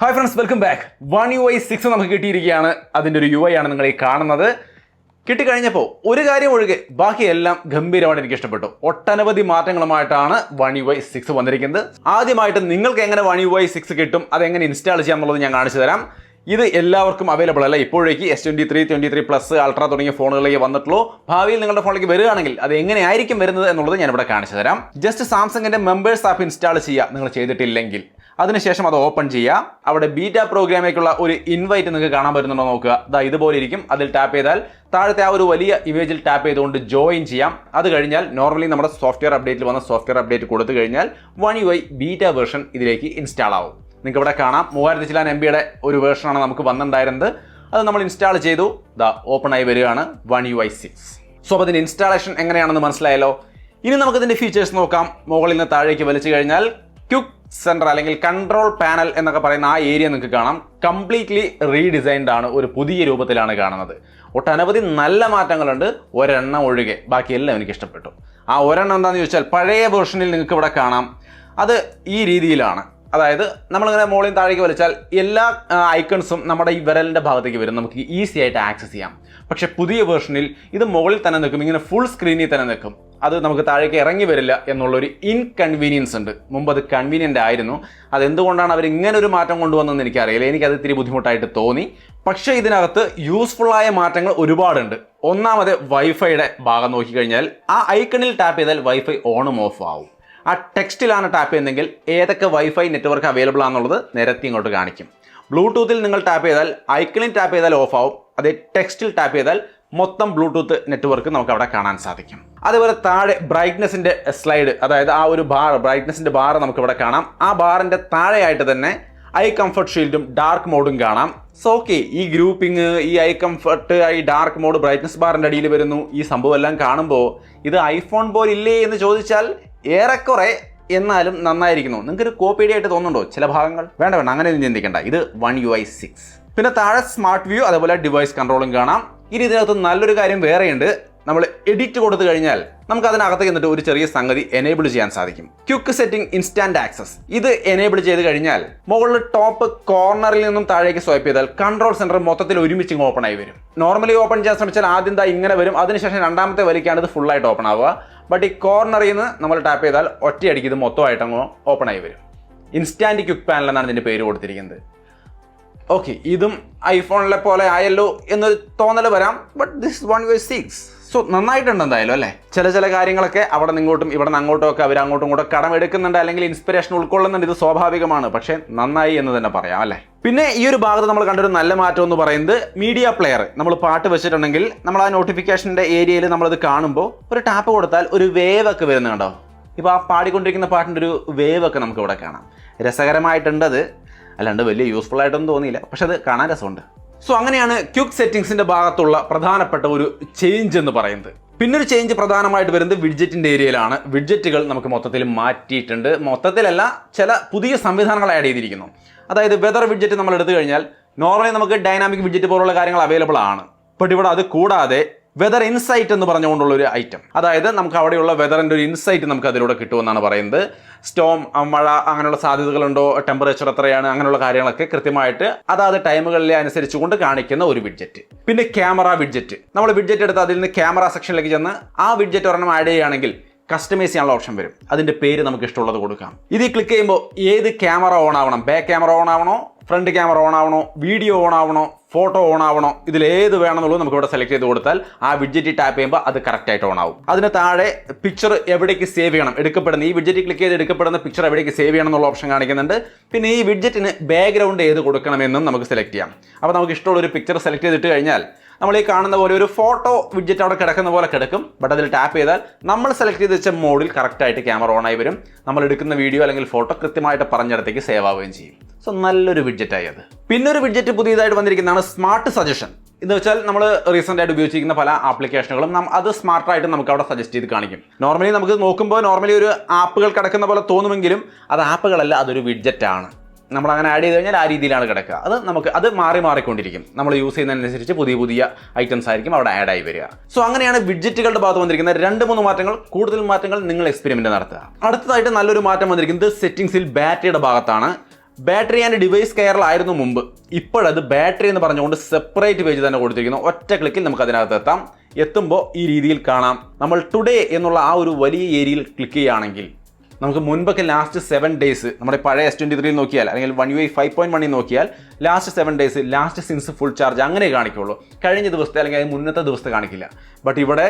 Hi friends, welcome back. One UI 6 നമുക്ക് കിട്ടിയിരിക്കുകയാണ്. അതിൻ്റെ ഒരു UI ആണ് നിങ്ങൾ ഈ കാണുന്നത്. കിട്ടിക്കഴിഞ്ഞപ്പോൾ ഒരു കാര്യം ഒഴികെ ബാക്കിയെല്ലാം ഗംഭീരമായിട്ട് എനിക്ക് ഇഷ്ടപ്പെട്ടു. ഒട്ടനവധി മാറ്റങ്ങളുമായിട്ടാണ് One UI 6 വന്നിരിക്കുന്നത്. ആദ്യമായിട്ട് നിങ്ങൾക്ക് എങ്ങനെ One UI 6 കിട്ടും, അതെങ്ങനെ ഇൻസ്റ്റാൾ ചെയ്യാം എന്നുള്ളത് ഞാൻ കാണിച്ചു തരാം. ഇത് എല്ലാവർക്കും അവൈലബിൾ അല്ല. ഇപ്പോഴേക്ക് S23, 23+, അൾട്ര തുടങ്ങിയ ഫോണുകളിലേക്ക് വന്നിട്ടുള്ളൂ. ഭാവിയിൽ നിങ്ങളുടെ ഫോണിലേക്ക് വരികയാണെങ്കിൽ അത് എങ്ങനെയായിരിക്കും വരുന്നത് എന്നുള്ളത് ഞാനിവിടെ കാണിച്ചു തരാം. ജസ്റ്റ് സാംസങ്ങിൻ്റെ മെമ്പേഴ്സ് ആപ്പ് ഇൻസ്റ്റാൾ ചെയ്യുക നിങ്ങൾ ചെയ്തിട്ടില്ലെങ്കിൽ. അതിനുശേഷം അത് ഓപ്പൺ ചെയ്യുക. അവിടെ ബീറ്റ പ്രോഗ്രാമിലേക്കുള്ള ഒരു ഇൻവൈറ്റ് നിങ്ങൾക്ക് കാണാൻ പറ്റുന്നുണ്ടോ നോക്കുക. ഇതുപോലെ ഇരിക്കും. അതിൽ ടാപ്പ് ചെയ്താൽ താഴത്തെ ആ ഒരു വലിയ ഇമേജിൽ ടാപ്പ് ചെയ്തുകൊണ്ട് ജോയിൻ ചെയ്യാം. അത് കഴിഞ്ഞാൽ നോർമലി നമ്മുടെ സോഫ്റ്റ്വെയർ അപ്ഡേറ്റിൽ വന്ന സോഫ്റ്റ്വെയർ അപ്ഡേറ്റ് കൊടുത്തു കഴിഞ്ഞാൽ One UI ബീറ്റ വേർഷൻ ഇതിലേക്ക് ഇൻസ്റ്റാൾ ആവും. നിങ്ങൾക്ക് ഇവിടെ കാണാം 3000 ചില MB ഒരു വേർഷനാണ് നമുക്ക് വന്നിട്ടുണ്ടായിരുന്നത്. അത് നമ്മൾ ഇൻസ്റ്റാൾ ചെയ്തു. ഓപ്പൺ ആയി വരികയാണ് One UI 6. സോ അപ്പോൾ അതിൻ്റെ ഇൻസ്റ്റാളേഷൻ എങ്ങനെയാണെന്ന് മനസ്സിലായല്ലോ. ഇനി നമുക്കിതിൻ്റെ ഫീച്ചേഴ്സ് നോക്കാം. മുകളിൽ നിന്ന് താഴേക്ക് വലിച്ചു കഴിഞ്ഞാൽ ക്വിക്ക് സെൻറ്റർ അല്ലെങ്കിൽ കൺട്രോൾ പാനൽ എന്നൊക്കെ പറയുന്ന ആ ഏരിയ നിങ്ങൾക്ക് കാണാം. കംപ്ലീറ്റ്ലി റീഡിസൈൻഡ് ആണ്, ഒരു പുതിയ രൂപത്തിലാണ് കാണുന്നത്. ഒട്ടനവധി നല്ല മാറ്റങ്ങളുണ്ട്, ഒരെണ്ണം ഒഴികെ ബാക്കിയെല്ലാം എനിക്ക് ഇഷ്ടപ്പെട്ടു. ആ ഒരെണ്ണം എന്താണെന്ന് ചോദിച്ചാൽ പഴയ വേർഷനിൽ നിങ്ങൾക്ക് ഇവിടെ കാണാം. അത് ഈ രീതിയിലാണ്. അതായത് നമ്മളിങ്ങനെ മുകളിൽ താഴേക്ക് വലിച്ചാൽ എല്ലാ ഐക്കൺസും നമ്മുടെ ഈ വിരലിൻ്റെ ഭാഗത്തേക്ക് വരും, നമുക്ക് ഈസി ആയിട്ട് ആക്സസ് ചെയ്യാം. പക്ഷെ പുതിയ വേർഷനിൽ ഇത് മുകളിൽ തന്നെ നിൽക്കും, ഇങ്ങനെ ഫുൾ സ്ക്രീനിൽ തന്നെ നിൽക്കും. അത് നമുക്ക് താഴേക്ക് ഇറങ്ങി വരില്ല എന്നുള്ളൊരു ഇൻകൺവീനിയൻസ് ഉണ്ട്. മുമ്പ് അത് കൺവീനിയൻ്റ് ആയിരുന്നു. അതെന്തുകൊണ്ടാണ് അവർ ഇങ്ങനെ ഒരു മാറ്റം കൊണ്ടുവന്നതെന്ന് എനിക്കറിയില്ല. എനിക്കത് ഇത്തിരി ബുദ്ധിമുട്ടായിട്ട് തോന്നി. പക്ഷേ ഇതിനകത്ത് യൂസ്ഫുള്ളായ മാറ്റങ്ങൾ ഒരുപാടുണ്ട്. ഒന്നാമത് വൈഫൈയുടെ ഭാഗം നോക്കിക്കഴിഞ്ഞാൽ ആ ഐക്കണിൽ ടാപ്പ് ചെയ്താൽ വൈഫൈ ഓണും ഓഫ് ആവും. ആ ടെക്സ്റ്റിലാണ് ടാപ്പ് ചെയ്യുന്നതെങ്കിൽ ഏതൊക്കെ വൈഫൈ നെറ്റ്വർക്ക് അവൈലബിൾ ആണെന്നുള്ളത് നിരത്തി ഇങ്ങോട്ട് കാണിക്കും. ബ്ലൂടൂത്തിൽ നിങ്ങൾ ടാപ്പ് ചെയ്താൽ ഐക്കണിൽ ടാപ്പ് ചെയ്താൽ ഓഫ് ആവും. അതേ ടെക്സ്റ്റിൽ ടാപ്പ് ചെയ്താൽ മൊത്തം ബ്ലൂടൂത്ത് നെറ്റ്വർക്ക് നമുക്ക് അവിടെ കാണാൻ സാധിക്കും. അതേപോലെ താഴെ ബ്രൈറ്റ്നസിൻ്റെ സ്ലൈഡ്, അതായത് ആ ഒരു ബാർ, ബ്രൈറ്റ്നസിൻ്റെ ബാർ നമുക്ക് ഇവിടെ കാണാം. ആ ബാറിൻ്റെ താഴെയായിട്ട് തന്നെ ഐ കംഫർട്ട് ഷീൽഡും ഡാർക്ക് മോഡും കാണാം. സോ ഓക്കെ, ഈ ഗ്രൂപ്പിംഗ്, ഈ ഐ കംഫർട്ട്, ഈ ഡാർക്ക് മോഡ് ബ്രൈറ്റ്നസ് ബാറിൻ്റെ അടിയിൽ വരുന്നു. ഈ സംഭവം എല്ലാം കാണുമ്പോൾ ഇത് ഐഫോൺ പോലില്ലേ എന്ന് ചോദിച്ചാൽ ഏറെക്കുറെ, എന്നാലും നന്നായിരിക്കുന്നു. നിങ്ങൾക്കൊരു കോപ്പി ആയിട്ട് തോന്നുന്നുണ്ടോ ചില ഭാഗങ്ങൾ? വേണ്ട, അങ്ങനെയൊന്നും ചിന്തിക്കേണ്ട. ഇത് One UI 6. പിന്നെ താഴെ സ്മാർട്ട് വ്യൂ, അതേപോലെ ഡിവൈസ് കൺട്രോളും കാണാം. ഇനി ഇതിനകത്ത് നല്ലൊരു കാര്യം വേറെയുണ്ട്. നമ്മൾ എഡിറ്റ് കൊടുത്തു കഴിഞ്ഞാൽ നമുക്ക് അതിനകത്ത് എന്നിട്ട് ഒരു ചെറിയ സംഗതി എനേബിൾ ചെയ്യാൻ സാധിക്കും. Quick setting instant access. ഇത് എനേബിൾ ചെയ്ത് കഴിഞ്ഞാൽ മുകളിൽ ടോപ്പ് കോർണറിൽ നിന്നും താഴേക്ക് സ്വൈപ്പ് ചെയ്താൽ കൺട്രോൾ സെന്റർ മൊത്തത്തിൽ ഒരുമിച്ച് ഓപ്പൺ ആയി വരും. നോർമലി ഓപ്പൺ ചെയ്യാൻ ശ്രമിച്ചാൽ ആദ്യം ഇങ്ങനെ വരും, അതിനുശേഷം രണ്ടാമത്തെ വലിക്കാണ് ഇത് ഫുള്ളായിട്ട് ഓപ്പൺ ആവുക. ബട്ട് ഈ കോർണറിൽ നിന്ന് നമ്മൾ ടാപ്പ് ചെയ്താൽ ഒറ്റയടിക്ക് ഇത് മൊത്തമായിട്ട് അങ്ങ് ഓപ്പൺ ആയി വരും. ഇൻസ്റ്റാന്റ് ക്വിക്ക് പാനൽ എന്നാണ് ഇതിൻ്റെ പേര് കൊടുത്തിരിക്കുന്നത്. ഓക്കെ, ഇതും ഐഫോണിലെ പോലെ ആയല്ലോ എന്ന് തോന്നൽ വരാം. But this One UI 6. So നന്നായിട്ടുണ്ട് എന്തായാലും അല്ലേ. ചില കാര്യങ്ങളൊക്കെ അവിടെ നിങ്ങോട്ടും ഇവിടെ നിന്ന് അങ്ങോട്ടും ഒക്കെ അവർ അങ്ങോട്ടും ഇങ്ങോട്ടും കടമെടുക്കുന്നുണ്ട്, അല്ലെങ്കിൽ ഇൻസ്പിറേഷൻ ഉൾക്കൊള്ളുന്നുണ്ട്. ഇത് സ്വാഭാവികമാണ്, പക്ഷേ നന്നായി എന്ന് തന്നെ പറയാം അല്ലേ. പിന്നെ ഈ ഒരു ഭാഗത്ത് നമ്മൾ കണ്ടൊരു നല്ല മാറ്റം എന്ന് പറയുന്നത് മീഡിയ പ്ലെയർ. നമ്മൾ പാട്ട് വെച്ചിട്ടുണ്ടെങ്കിൽ നമ്മൾ ആ നോട്ടിഫിക്കേഷൻ്റെ ഏരിയയിൽ നമ്മളത് കാണുമ്പോൾ ഒരു ടാപ്പ് കൊടുത്താൽ ഒരു വേവ് ഒക്കെ വരുന്നുണ്ടോ. ഇപ്പോൾ ആ പാടിക്കൊണ്ടിരിക്കുന്ന പാട്ടിൻ്റെ ഒരു വേവ് ഒക്കെ നമുക്ക് ഇവിടെ കാണാം. രസകരമായിട്ടുണ്ടത്, അല്ലാണ്ട് വലിയ യൂസ്ഫുൾ ആയിട്ടൊന്നും തോന്നിയില്ല, പക്ഷെ അത് കാണാൻ രസമുണ്ട്. സോ അങ്ങനെയാണ് ക്വിക്ക് സെറ്റിംഗ്സിൻ്റെ ഭാഗത്തുള്ള പ്രധാനപ്പെട്ട ഒരു ചേഞ്ച് എന്ന് പറയുന്നത്. പിന്നൊരു ചേഞ്ച് പ്രധാനമായിട്ട് വരുന്നത് വിഡ്ജറ്റിൻ്റെ ഏരിയയിലാണ്. വിഡ്ജറ്റുകൾ നമുക്ക് മൊത്തത്തിൽ മാറ്റിയിട്ടുണ്ട്. മൊത്തത്തിലല്ല, ചില പുതിയ സംവിധാനങ്ങൾ ആഡ് ചെയ്തിരിക്കുന്നു. അതായത് വെതർ വിഡ്ജറ്റ് നമ്മൾ എടുത്തു കഴിഞ്ഞാൽ നോർമലി നമുക്ക് ഡൈനാമിക് വിഡ്ജറ്റ് പോലുള്ള കാര്യങ്ങൾ അവൈലബിൾ ആണ്. ബട്ട് ഇവിടെ അത് കൂടാതെ വെതർ ഇൻസൈറ്റ് എന്ന് പറഞ്ഞുകൊണ്ടുള്ള ഒരു ഐറ്റം, അതായത് നമുക്ക് അവിടെയുള്ള വെതറിൻ്റെ ഒരു ഇൻസൈറ്റ് നമുക്ക് അതിലൂടെ കിട്ടുമെന്നാണ് പറയുന്നത്. സ്റ്റോം, മഴ, അങ്ങനെയുള്ള സാധ്യതകളുണ്ടോ, ടെമ്പറേച്ചർ എത്രയാണ്, അങ്ങനെയുള്ള കാര്യങ്ങളൊക്കെ കൃത്യമായിട്ട് അതാത് ടൈമുകളിലെ അനുസരിച്ചുകൊണ്ട് കാണിക്കുന്ന ഒരു വിഡ്ജറ്റ്. പിന്നെ ക്യാമറ വിഡ്ജറ്റ്. നമ്മൾ വിഡ്ജറ്റ് എടുത്ത് അതിൽ നിന്ന് ക്യാമറ സെക്ഷനിലേക്ക് ചെന്ന് ആ വിഡ്ജറ്റ് ഒരെണ്ണം ആഡ് ചെയ്യുകയാണെങ്കിൽ കസ്റ്റമൈസ് ചെയ്യാനുള്ള ഓപ്ഷൻ വരും. അതിൻ്റെ പേര് നമുക്ക് ഇഷ്ടമുള്ളത് കൊടുക്കാം. ഇത് ക്ലിക്ക് ചെയ്യുമ്പോൾ ഏത് ക്യാമറ ഓൺ ആവണം, ബാക്ക് ക്യാമറ ഓൺ ആവണോ, ഫ്രണ്ട് ക്യാമറ ഓൺ ആവണോ, വീഡിയോ ഓൺ ആവണോ, ഫോട്ടോ ഓൺ ആവണോ, ഇതിലേത് വേണമെന്നുള്ളത് നമുക്ക് ഇവിടെ സെലക്ട് ചെയ്ത് കൊടുത്താൽ ആ വിഡ്ജറ്റ് ടാപ്പ് ചെയ്യുമ്പോൾ അത് കറക്റ്റായിട്ട് ഓൺ ആവും. അതിന് താഴെ പിക്ചർ എവിടേക്ക് സേവ് ചെയ്യണം, എടുക്കപ്പെടുന്ന ഈ വിഡ്ജറ്റ് ക്ലിക്ക് ചെയ്ത് എടുക്കപ്പെടുന്ന പിക്ചർ എവിടേക്ക് സേവ് ചെയ്യണം എന്നുള്ള ഓപ്ഷൻ കാണിക്കുന്നുണ്ട്. പിന്നെ ഈ വിഡ്ജറ്റിന് ബാക്ക്ഗ്രൗണ്ട് ഏത് കൊടുക്കണമെന്നും നമുക്ക് സെലക്ട് ചെയ്യാം. അപ്പോൾ നമുക്ക് ഇഷ്ടമുള്ള ഒരു പിക്ചർ സെലക്ട് ചെയ്തിട്ട് കഴിഞ്ഞാൽ നമ്മൾ ഈ കാണുന്ന പോലെ ഒരു ഫോട്ടോ വിഡ്ജറ്റ് അവിടെ കിടക്കുന്ന പോലെ കിടക്കും. ബട്ട് അതിൽ ടാപ്പ് ചെയ്താൽ നമ്മൾ സെലക്ട് ചെയ്ത് വെച്ച മോഡിൽ കറക്റ്റായിട്ട് ക്യാമറ ഓൺ ആയി വരും. നമ്മൾ എടുക്കുന്ന വീഡിയോ അല്ലെങ്കിൽ ഫോട്ടോ കൃത്യമായിട്ട് പറഞ്ഞിടത്തേക്ക് സേവ് ആവുകയും ചെയ്യും. സോ നല്ലൊരു വിഡ്ജറ്റായി അത്. പിന്നൊരു വിഡ്ജറ്റ് പുതിയതായിട്ട് വന്നിരിക്കുന്നതാണ് സ്മാർട്ട് സജഷൻ. എന്ന് വെച്ചാൽ നമ്മൾ റീസെൻ്റ് ആയിട്ട് ഉപയോഗിച്ചിരിക്കുന്ന പല ആപ്ലിക്കേഷനുകളും അത് സ്മാർട്ടായിട്ട് നമുക്ക് അവിടെ സജസ്റ്റ് ചെയ്ത് കാണിക്കും. നോർമലി നമുക്ക് നോക്കുമ്പോൾ നോർമലി ഒരു ആപ്പുകൾ കിടക്കുന്ന പോലെ തോന്നുമെങ്കിലും അത് ആപ്പുകളല്ല, അതൊരു വിഡ്ജറ്റാണ്. നമ്മൾ അങ്ങനെ ആഡ് ചെയ്ത് കഴിഞ്ഞാൽ ആ രീതിയിലാണ് കിടക്കുക. അത് മാറിക്കൊണ്ടിരിക്കും. നമ്മൾ യൂസ് ചെയ്യുന്നതിനനുസരിച്ച് പുതിയ ഐറ്റംസ് ആയിരിക്കും അവിടെ ആഡ് ആയി വരിക. സോ അങ്ങനെയാണ് വിഡ്ജറ്റുകളുടെ ഭാഗത്ത് വന്നിരിക്കുന്ന 2-3 മാറ്റങ്ങൾ. കൂടുതൽ മാറ്റങ്ങൾ നിങ്ങൾ എക്സ്പെരിമെന്റ് നടത്തുക. അടുത്തതായിട്ട് നല്ലൊരു മാറ്റം വന്നിരിക്കുന്നത് സെറ്റിംഗ്സിൽ ബാറ്ററിയുടെ ഭാഗത്താണ്. ബാറ്ററി ആൻഡ് ഡിവൈസ് കെയറിലായിരുന്നു മുമ്പ്. ഇപ്പോഴത് ബാറ്ററി എന്ന് പറഞ്ഞുകൊണ്ട് സെപ്പറേറ്റ് പേജ് തന്നെ കൊടുത്തിരിക്കുന്നു. ഒറ്റ ക്ലിക്കിൽ നമുക്ക് അതിനകത്ത് എത്താം. എത്തുമ്പോൾ ഈ രീതിയിൽ കാണാം. നമ്മൾ ടുഡേ എന്നുള്ള ആ ഒരു വലിയ ഏരിയയിൽ ക്ലിക്ക് ചെയ്യുകയാണെങ്കിൽ നമുക്ക് മുൻപൊക്കെ ലാസ്റ്റ് 7 ഡേയ്സ് നമ്മുടെ പഴയ S23 നോക്കിയാൽ അല്ലെങ്കിൽ One UI 5.1 നോക്കിയാൽ last 7 days last since full charge അങ്ങനെ കാണിക്കുള്ളൂ. കഴിഞ്ഞ ദിവസത്തെ അല്ലെങ്കിൽ മുന്നത്തെ ദിവസത്തെ കാണിക്കില്ല. ബട്ട് ഇവിടെ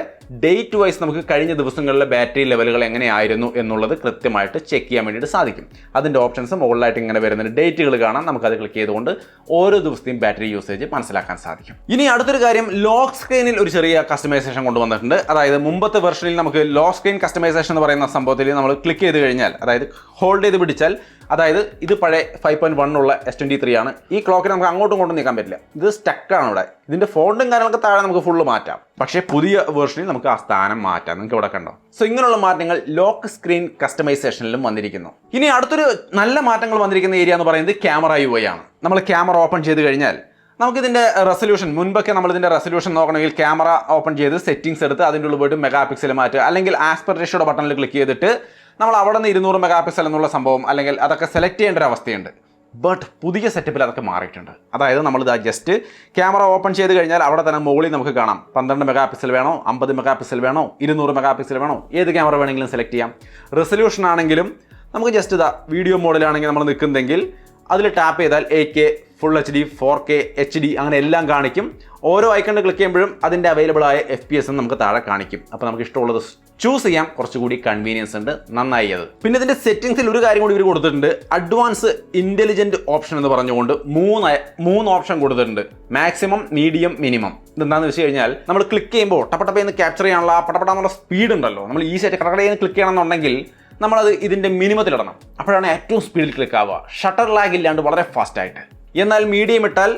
ഡേറ്റ് വൈസ് നമുക്ക് കഴിഞ്ഞ ദിവസങ്ങളിലെ ബാറ്ററി ലെവലുകൾ എങ്ങനെയായിരുന്നു എന്നുള്ളത് കൃത്യമായിട്ട് ചെക്ക് ചെയ്യാൻ വേണ്ടിയിട്ട് സാധിക്കും. അതിൻ്റെ ഓപ്ഷൻസ് മുകളിലായിട്ട് ഇങ്ങനെ വരുന്നുണ്ട്. ഡേറ്റുകൾ കാണാം. നമുക്കത് ക്ലിക്ക് ചെയ്തുകൊണ്ട് ഓരോ ദിവസത്തെയും ബാറ്ററി യൂസേജ് മനസ്സിലാക്കാൻ സാധിക്കും. ഇനി അടുത്തൊരു കാര്യം, ലോക്ക് സ്ക്രീനിൽ ഒരു ചെറിയ കസ്റ്റമൈസേഷൻ കൊണ്ടുവന്നിട്ടുണ്ട്. അതായത് മുമ്പത്തെ വെർഷനിൽ നമുക്ക് ലോക്ക് സ്ക്രീൻ കസ്റ്റമൈസേഷൻ എന്ന് പറയുന്ന സംഭവത്തിൽ നമ്മൾ ക്ലിക്ക് ചെയ്ത് കഴിഞ്ഞാൽ, അതായത് ഹോൾഡ് ചെയ്ത് പിടിച്ചാൽ, അതായത് ഇത് പഴയ 5.1 ഉള്ള S23 ആണ്. ഈ ക്ലോക്കിന് നമുക്ക് അങ്ങോട്ടും ഇങ്ങോട്ടും നീക്കാൻ പറ്റില്ല. ഇത് സ്റ്റക്കാണ് ഇവിടെ. ഇതിന്റെ ഫോണ്ടും കാര്യങ്ങളൊക്കെ താഴെ നമുക്ക് ഫുള്ള് മാറ്റാം. പക്ഷേ പുതിയ വേർഷനിൽ നമുക്ക് ആ സ്ഥാനം മാറ്റാം. നിങ്ങൾക്ക് ഇവിടെ കണ്ടോ? സോ ഇങ്ങനെയുള്ള മാറ്റങ്ങൾ ലോക്ക് സ്ക്രീൻ കസ്റ്റമൈസേഷനിലും വന്നിരിക്കുന്നു. ഇനി അടുത്തൊരു നല്ല മാറ്റങ്ങൾ വന്നിരിക്കുന്ന ഏരിയ എന്ന് പറയുന്നത് ക്യാമറ UI ആണ്. നമ്മൾ ക്യാമറ ഓപ്പൺ ചെയ്ത് കഴിഞ്ഞാൽ നമുക്കിതിൻ്റെ റെസൊല്യൂഷൻ, മുൻപൊക്കെ നമ്മളിതിൻ്റെ റെസൊല്യൂഷൻ നോക്കണമെങ്കിൽ ക്യാമറ ഓപ്പൺ ചെയ്ത് സെറ്റിംഗ്സ് എടുത്ത് അതിൻ്റെ ഉള്ളിൽ പോയിട്ട് മെഗാ പിക്സൽ മാറ്റുക, അല്ലെങ്കിൽ ആസ്പെക്ട് റേഷ്യോയുടെ ബട്ടണിൽ ക്ലിക്ക് ചെയ്തിട്ട് നമ്മൾ അവിടെ നിന്ന് 200 മെഗാ പിക്സൽ എന്നുള്ള സംഭവം അല്ലെങ്കിൽ അതൊക്കെ സെലക്ട് ചെയ്യേണ്ട ഒരു അവസ്ഥയുണ്ട്. ബട്ട് പുതിയ സെറ്റപ്പിൽ അതൊക്കെ മാറിയിട്ടുണ്ട്. അതായത് നമ്മളിത് ജസ്റ്റ് ക്യാമറ ഓപ്പൺ ചെയ്ത് കഴിഞ്ഞാൽ അവിടെ തന്നെ മുകളിൽ നമുക്ക് കാണാം 12 മെഗാ പിക്സൽ വേണോ, 50 മെഗാ പിക്സൽ വേണോ, 200 മെഗാ പിക്സൽ വേണോ, ഏത് ക്യാമറ വേണമെങ്കിലും സെലക്ട് ചെയ്യാം. റെസൊല്യൂഷൻ ആണെങ്കിലും നമുക്ക് ജസ്റ്റ് ഇതാ വീഡിയോ മോഡിലാണെങ്കിൽ നമ്മൾ നിൽക്കുന്നെങ്കിൽ അതിൽ ടാപ്പ് ചെയ്താൽ 8K, Full HD, 4K, HD അങ്ങനെ എല്ലാം കാണിക്കും. ഓരോ ഐക്കണിൽ ക്ലിക്ക് ചെയ്യുമ്പോഴും അതിൻ്റെ അവൈലബിൾ ആയ FPS നമുക്ക് താഴെ കാണിക്കും. അപ്പോൾ നമുക്ക് ഇഷ്ടമുള്ളത് ചൂസ് ചെയ്യാം. കുറച്ചുകൂടി കൺവീനിയൻസ് ഉണ്ട്. നന്നായി അത്. പിന്നെ ഇതിൻ്റെ സെറ്റിംഗ്സിൽ ഒരു കാര്യം കൂടി ഇവർ കൊടുത്തിട്ടുണ്ട്. അഡ്വാൻസ് ഇൻ്റലിജൻറ്റ് ഓപ്ഷൻ എന്ന് പറഞ്ഞുകൊണ്ട് മൂന്ന് ഓപ്ഷൻ കൊടുത്തിട്ടുണ്ട്. Maximum, medium, minimum. ഇതെന്താണെന്ന് വെച്ച് കഴിഞ്ഞാൽ നമ്മൾ ക്ലിക്ക് ചെയ്യുമ്പോൾ ടപ്പട്ടപ്പയെന്ന് ക്യാപ്ചർ ചെയ്യാനുള്ള ആ പട്ടപ്പെടാനുള്ള സ്പീഡ് ഉണ്ടല്ലോ, നമ്മൾ ഈസിയായിട്ട് കടകടയെന്ന് ക്ലിക്ക് ചെയ്യണമെന്നുണ്ടെങ്കിൽ നമ്മളത് ഇതിൻ്റെ മിനിമത്തിലിടണം. അപ്പോഴാണ് ഏറ്റവും സ്പീഡിൽ ക്ലിക്ക് ആവുക. ഷട്ടർ ലാഗ് ഇല്ലാണ്ട് വളരെ ഫാസ്റ്റായിട്ട്. എന്നാൽ മീഡിയം ഇട്ടാൽ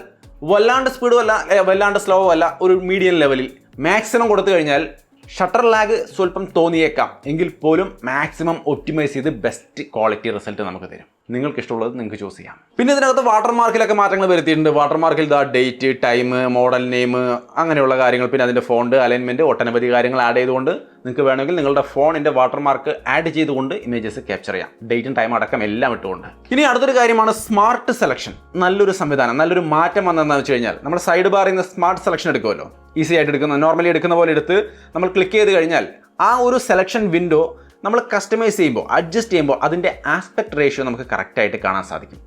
വല്ലാണ്ട് സ്പീഡും അല്ല വല്ലാണ്ട് സ്ലോ അല്ല, ഒരു മീഡിയം ലെവലിൽ. മാക്സിമം കൊടുത്തു കഴിഞ്ഞാൽ ഷട്ടർ ലാഗ് സ്വല്പം തോന്നിയേക്കാം, എങ്കിൽ പോലും മാക്സിമം ഒപ്റ്റിമൈസ് ചെയ്ത് ബെസ്റ്റ് ക്വാളിറ്റി റിസൾട്ട് നമുക്ക് തരും. നിങ്ങൾക്ക് ഇഷ്ടമുള്ളത് നിങ്ങൾക്ക് ചൂസ് ചെയ്യാം. പിന്നെ ഇതിനകത്ത് വാട്ടർമാർക്കിലൊക്കെ മാറ്റങ്ങൾ വരുത്തിയിട്ടുണ്ട്. വാട്ടർമാർക്കിൽ ഡേറ്റ്, ടൈം, മോഡൽ നെയിം അങ്ങനെയുള്ള കാര്യങ്ങൾ, പിന്നെ അതിൻ്റെ ഫോണ്ട്, അലൈൻമെൻറ്റ്, ഒട്ടനവധി കാര്യങ്ങൾ ആഡ് ചെയ്തുകൊണ്ട് നിങ്ങൾക്ക് വേണമെങ്കിൽ നിങ്ങളുടെ ഫോണിൻ്റെ വാട്ടർമാർക്ക് ആഡ് ചെയ്തുകൊണ്ട് ഇമേജസ് ക്യാപ്ചർ ചെയ്യാം. ഡേറ്റും ടൈം അടക്കം എല്ലാം ഇട്ടുകൊണ്ട്. ഇനി അടുത്തൊരു കാര്യമാണ് സ്മാർട്ട് സെലക്ഷൻ. നല്ലൊരു സംവിധാനം, നല്ലൊരു മാറ്റം വന്നതെന്ന് വെച്ച് കഴിഞ്ഞാൽ നമ്മൾ സൈഡ് ബാറിൽ നിന്ന് സ്മാർട്ട് സെലക്ഷൻ എടുക്കുമല്ലോ, ഈസി ആയിട്ട് എടുക്കുന്ന, നോർമലി എടുക്കുന്ന പോലെ എടുത്ത് നമ്മൾ ക്ലിക്ക് ചെയ്ത് കഴിഞ്ഞാൽ ആ ഒരു സെലക്ഷൻ വിൻഡോ നമ്മൾ കസ്റ്റമൈസ് ചെയ്യുമ്പോൾ, അഡ്ജസ്റ്റ് ചെയ്യുമ്പോൾ അതിൻ്റെ ആസ്പെക്ട് റേഷ്യോ നമുക്ക് കറക്റ്റായിട്ട് കാണാൻ സാധിക്കും.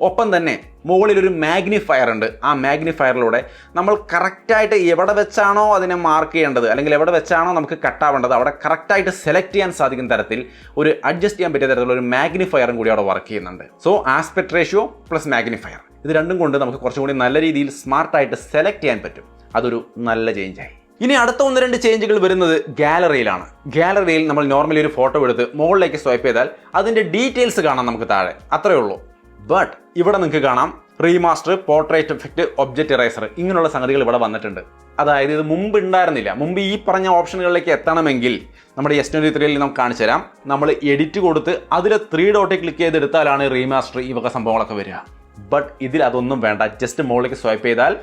ഒപ്പം തന്നെ മുകളിലൊരു മാഗ്നിഫയർ ഉണ്ട്. ആ മാഗ്നിഫയറിലൂടെ നമ്മൾ കറക്റ്റായിട്ട് എവിടെ വെച്ചാണോ അതിനെ മാർക്ക് ചെയ്യേണ്ടത് അല്ലെങ്കിൽ എവിടെ വെച്ചാണോ നമുക്ക് കട്ടാവേണ്ടത് അവിടെ കറക്റ്റായിട്ട് സെലക്ട് ചെയ്യാൻ സാധിക്കുന്ന തരത്തിൽ ഒരു അഡ്ജസ്റ്റ് ചെയ്യാൻ പറ്റിയ തരത്തിലുള്ള ഒരു മാഗ്നിഫയറും കൂടി അവിടെ വർക്ക് ചെയ്യുന്നുണ്ട്. So aspect ratio plus magnifier, ഇത് രണ്ടും കൊണ്ട് നമുക്ക് കുറച്ചും കൂടി നല്ല രീതിയിൽ സ്മാർട്ടായിട്ട് സെലക്ട് ചെയ്യാൻ പറ്റും. അതൊരു നല്ല ചേഞ്ചായി. ഇനി അടുത്ത 1-2 ചേഞ്ചുകൾ വരുന്നത് ഗാലറിയിലാണ്. ഗാലറിയിൽ നമ്മൾ നോർമലി ഒരു ഫോട്ടോ എടുത്ത് മുകളിലേക്ക് സ്വൈപ്പ് ചെയ്താൽ അതിൻ്റെ ഡീറ്റെയിൽസ് കാണാം നമുക്ക് താഴെ, അത്രയേ ഉള്ളൂ. ബട്ട് ഇവിടെ നിങ്ങൾക്ക് കാണാം remaster, portrait effect, object eraser, ഇങ്ങനെയുള്ള സംഗതികൾ ഇവിടെ വന്നിട്ടുണ്ട്. അതായത് ഇത് മുമ്പ് ഉണ്ടായിരുന്നില്ല. മുമ്പ് ഈ പറഞ്ഞ ഓപ്ഷനുകളിലേക്ക് എത്തണമെങ്കിൽ നമ്മുടെ S23 നമുക്ക് കാണിച്ചു തരാം. നമ്മൾ എഡിറ്റ് കൊടുത്ത് അതിൽ 3 ഡോട്ടിൽ ക്ലിക്ക് ചെയ്തെടുത്താലാണ് റീമാസ്റ്റർ ഈ വക സംഭവങ്ങളൊക്കെ വരിക. ബട്ട് ഇതിൽ അതൊന്നും വേണ്ട. ജസ്റ്റ് മുകളിലേക്ക് സ്വൈപ്പ് ചെയ്താൽ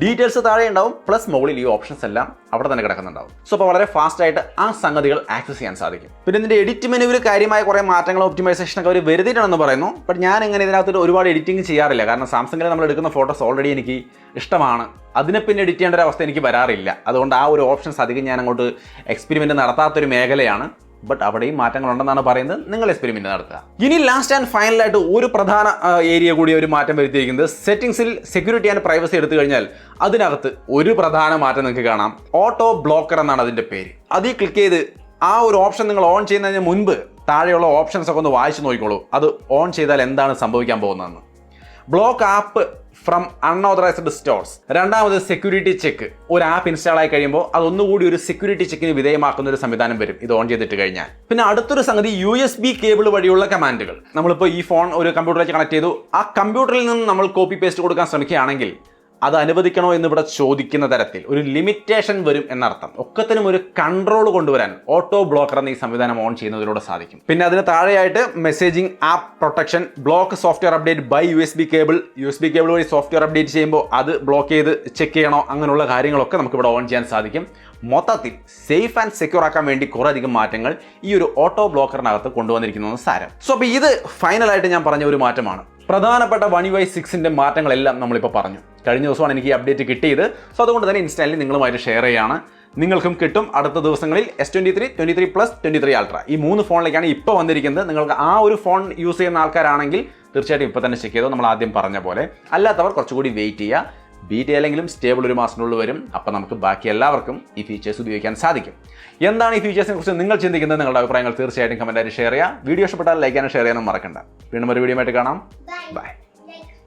ഡീറ്റെയിൽസ് താഴെ ഉണ്ടാവും, പ്ലസ് മുകളിൽ ഈ ഓപ്ഷൻസ് എല്ലാം അവിടെ തന്നെ കിടക്കുന്നുണ്ടാവും. സോ അപ്പോൾ വളരെ ഫാസ്റ്റ് ആയിട്ട് ആ സംഗതികൾ ആക്സസ് ചെയ്യാൻ സാധിക്കും. പിന്നെ ഇതിൻ്റെ എഡിറ്റ് മെനുവിൽ കാര്യമായ കുറേ മാറ്റങ്ങൾ, ഒപ്റ്റിമൈസേഷനൊക്കെ അവർ വരുത്തിയിട്ടുണ്ടെന്ന് പറയുന്നു. ബട്ട് ഞാൻ എങ്ങനെ ഇതിനകത്ത് ഒരുപാട് എഡിറ്റിംഗ് ചെയ്യാറില്ല. കാരണം സാംസങ്ങിൽ നമ്മൾ എടുക്കുന്ന ഫോട്ടോസ് ഓൾറെഡി എനിക്ക് ഇഷ്ടമാണ്. അതിനെ പിന്നെ എഡിറ്റ് ചെയ്യേണ്ട ഒരു അവസ്ഥ എനിക്ക് വരാറില്ല. അതുകൊണ്ട് ആ ഒരു ഓപ്ഷൻസ് അധികം ഞാൻ അങ്ങോട്ട് എക്സ്പെരിമെൻറ്റ് നടത്താത്തൊരു മേഖലയാണ്. ബട്ട് അവിടെയും മാറ്റങ്ങളുണ്ടെന്നാണ് പറയുന്നത്. നിങ്ങൾ എക്സ്പെരിമെൻറ്റ് നടത്തുക. ഇനി ലാസ്റ്റ് ആൻഡ് ഫൈനലായിട്ട് ഒരു പ്രധാന ഏരിയ കൂടി ഒരു മാറ്റം വരുത്തിയിരിക്കുന്നത് സെറ്റിംഗ്സിൽ സെക്യൂരിറ്റി ആൻഡ് പ്രൈവസി എടുത്തു കഴിഞ്ഞാൽ അതിനകത്ത് ഒരു പ്രധാന മാറ്റം നിങ്ങൾക്ക് കാണാം. ഓട്ടോ ബ്ലോക്കർ എന്നാണ് അതിൻ്റെ പേര്. അതിൽ ക്ലിക്ക് ചെയ്ത് ആ ഒരു ഓപ്ഷൻ നിങ്ങൾ ഓൺ ചെയ്യുന്നതിന് മുൻപ് താഴെയുള്ള ഓപ്ഷൻസ് ഒക്കെ ഒന്ന് വായിച്ചു നോക്കിക്കോളൂ. അത് ഓൺ ചെയ്താൽ എന്താണ് സംഭവിക്കാൻ പോകുന്നതെന്ന്. Block app from unauthorised stores. രണ്ടാമത് സെക്യൂരിറ്റി ചെക്ക്. ഒരു ആപ്പ് ഇൻസ്റ്റാൾ ആയി കഴിയുമ്പോൾ അതൊന്നുകൂടി ഒരു സെക്യൂരിറ്റി ചെക്കിന് വിധേയമാക്കുന്ന ഒരു സംവിധാനം വരും ഇത് ഓൺ ചെയ്തിട്ട് കഴിഞ്ഞാൽ. പിന്നെ അടുത്തൊരു സംഗതി USB കേബിൾ വഴിയുള്ള കമാൻഡുകൾ. നമ്മളിപ്പോൾ ഈ ഫോൺ ഒരു കമ്പ്യൂട്ടറിലേക്ക് കണക്ട് ചെയ്തു, ആ കമ്പ്യൂട്ടറിൽ നിന്ന് നമ്മൾ കോപ്പി പേസ്റ്റ് കൊടുക്കാൻ ശ്രമിക്കുകയാണെങ്കിൽ അത് അനുവദിക്കണോ എന്ന് ഇവിടെ ചോദിക്കുന്ന തരത്തിൽ ഒരു ലിമിറ്റേഷൻ വരും എന്നർത്ഥം. ഒക്കത്തിനും ഒരു കൺട്രോൾ കൊണ്ടുവരാൻ ഓട്ടോ ബ്ലോക്കർ എന്ന ഈ സംവിധാനം ഓൺ ചെയ്യുന്നതിലൂടെ സാധിക്കും. പിന്നെ അതിന് താഴെയായിട്ട് messaging, app protection, block software update by USB cable വഴി സോഫ്റ്റ്വെയർ അപ്ഡേറ്റ് ചെയ്യുമ്പോൾ അത് ബ്ലോക്ക് ചെയ്ത് ചെക്ക് ചെയ്യണോ, അങ്ങനെയുള്ള കാര്യങ്ങളൊക്കെ നമുക്ക് ഇവിടെ ഓൺ ചെയ്യാൻ സാധിക്കും. മൊത്തത്തിൽ സേഫ് ആൻഡ് സെക്യൂർ ആക്കാൻ വേണ്ടി കുറേ അധികം മാറ്റങ്ങൾ ഈ ഒരു ഓട്ടോ ബ്ലോക്കറിനകത്ത് കൊണ്ടുവന്നിരിക്കുന്നു സാരം. സോ അപ്പോൾ ഇത് ഫൈനലായിട്ട് ഞാൻ പറഞ്ഞ ഒരു മാറ്റമാണ്. പ്രധാനപ്പെട്ട One UI 6ന്റെ മാറ്റങ്ങളെല്ലാം നമ്മളിപ്പോൾ പറഞ്ഞു. കഴിഞ്ഞ ദിവസമാണ് എനിക്ക് ഈ അപ്ഡേറ്റ് കിട്ടിയത്. സോ അതുകൊണ്ട് തന്നെ ഇൻസ്റ്റാൻറ്റ്ലി നിങ്ങളുമായിട്ട് ഷെയർ ചെയ്യാണ്. നിങ്ങൾക്കും കിട്ടും അടുത്ത ദിവസങ്ങളിൽ S23, 23 Plus, 23 Ultra ഈ 3 ഫോണിലേക്കാണ് ഇപ്പോൾ വന്നിരിക്കുന്നത്. നിങ്ങൾക്ക് ആ ഒരു ഫോൺ യൂസ് ചെയ്യുന്ന ആൾക്കാരാണെങ്കിൽ തീർച്ചയായിട്ടും ഇപ്പോൾ തന്നെ ചെക്ക് ചെയ്തോ, നമ്മൾ ആദ്യം പറഞ്ഞ പോലെ. അല്ലാത്തവർ കുറച്ചുകൂടി വെയിറ്റ് ചെയ്യുക. ബീറ്റ് അല്ലെങ്കിലും സ്റ്റേബിൾ ഒരു മാസത്തിനുള്ളിൽ വരും. അപ്പോൾ നമുക്ക് ബാക്കി എല്ലാവർക്കും ഈ ഫീച്ചേഴ്സ് ഉപയോഗിക്കാൻ സാധിക്കും. എന്താണ് ഈ ഫീച്ചേഴ്സിനെ കുറിച്ച് നിങ്ങൾ ചിന്തിക്കുന്നത്? നിങ്ങളുടെ അഭിപ്രായങ്ങൾ തീർച്ചയായിട്ടും കമൻറ്റായിട്ട് ഷെയർ ചെയ്യുക. വീഡിയോ ഇഷ്ടപ്പെട്ടാൽ ലൈക്ക് ചെയ്യാനും ഷെയർ ചെയ്യാനും മറക്കണ്ട. വീണ്ടും ഒരു വീഡിയോ ആയിട്ട് കാണാം. ബൈ.